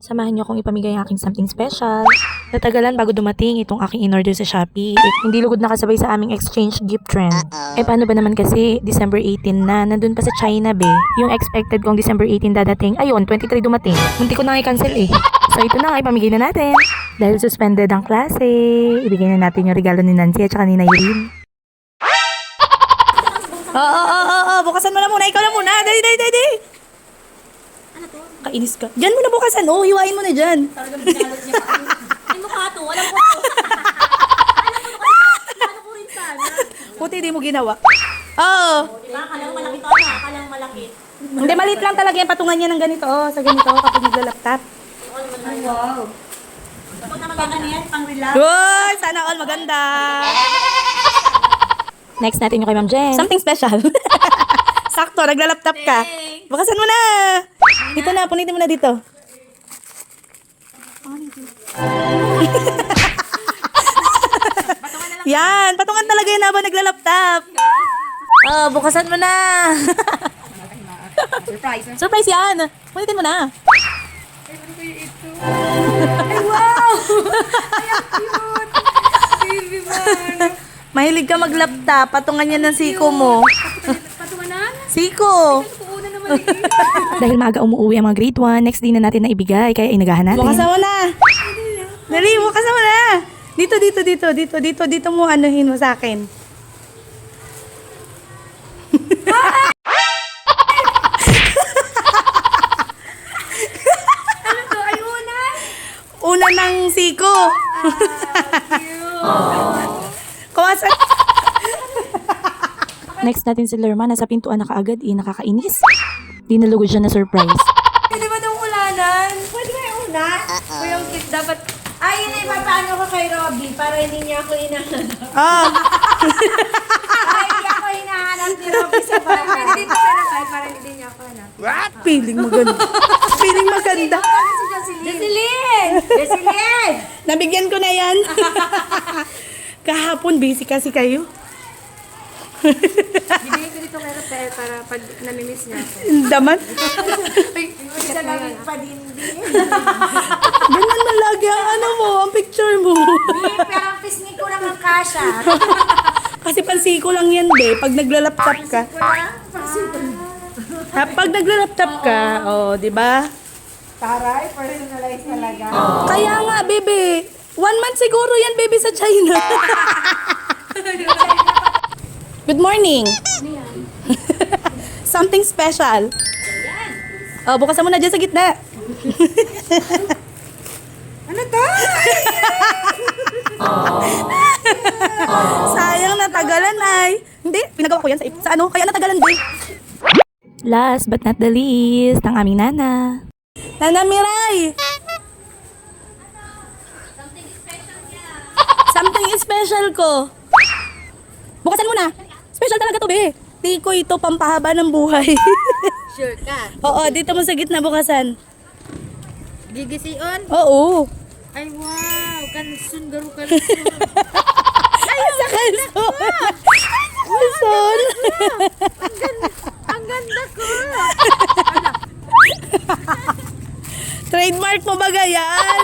Samahan niyo akong ipamigay ang aking something special. Natagalan bago dumating itong aking in-order sa Shopee. Hindi lugod nakasabay sa aming exchange gift trend. Paano ba naman kasi December 18 na, nandun pa sa China be. Yung expected kong December 18 dadating, ayun, 23 dumating. Munti ko na i-cancel eh. So ito na nga, ipamigay na natin. Dahil suspended ang klase, ibigay na natin yung regalo ni Nancy at saka ni Nairine. Bukasan mo na muna, ikaw na muna. Dali. Ano to? Kainis ka. Diyan mo na bukasan, hiwain mo na dyan. Talagang binalot niya pa. Ay, mukha to. Walang ko to. Ano ko rin sana. Puti di mo ginawa. Oo. Diba? Kalang malaki to. Ano? Kalang malaki. Hindi, maliit lang talaga yung patungan niya ng ganito. Sa ganito, kapag nagla-laptop. Ay, wow. Kapag na maganda yan, pang relax. Uy, sana all maganda. Next natin yung kay Ma'am Jen. Something special. Sakto, nagla-laptop ka. Thanks. Bukasan mo na. Dito na, punitin mo na dito. Yan, patungan talaga yun habang nagla-laptop. Bukasan mo na. Surprise. Surprise yan. Punitin mo na. Ay, wow! Ay, ang cute! Baby man! Mahilig ka mag-laptop. Patungan yan ng siko mo. Patungan na? Siko. Kuuna naman eh. Dahil maaga umuwi ang mga grade 1, next day na natin na ibigay. Kaya inagahan natin. Bukasan mo na. Dali, bukasan mo na. Dito mo anuhin mo sa akin. Ano to? Ay, una? Una ng siko. Kawasan. Next natin si Lerma, nasa pintuan na kaagad, nakakainis. Di nalugod siya na surprise. Pwede ba itong ulanan? Pwede ba yung una? O yung kit dapat... Ay, yun ay paano ko kay Robby para hindi niya ako hinahanap. Ay, hindi ako hinahanap ni Robby sa bahay. Hindi pa siya nakay para hindi niya ako hanap. Feeling maganda. Feeling maganda. Si Jocelyn! Jocelyn! Nabigyan ko na yan. Kahapon, busy kasi kayo. Bibigyan ko dito kay Rafael para pag namimiss niya ako. Daman. Isa lang pa din. Ganyan man lagi ang ang picture mo. Pero ang pisngi ko lang ang kasha. Kasi pansiko lang yan, be. Pag nagla-laptop ka. Pag nagla-laptop ka, di ba? Taray, personalized talaga. Kaya nga, bebe. 1 month siguro yan, baby, sa China. Good morning. Something special. Bukasan mo na dyan sa gitna. Ano to? Sayang, natagalan ay. Hindi, pinagawa ko yan sa ano, kaya natagalan din. Last but not the least, ang aming Nana. Nana Miray! Something special ko. Bukasan mo na. Special talaga to, be. Tiko ito, pampahaba ng buhay. Sure ka? Oo, dito mo sa gitna bukasan. Gigision? Oo. Ay, wow! Kansun, garo ka. Ay, sa kalson. Kalson. Ang ganda ko! Trademark mo ba yan?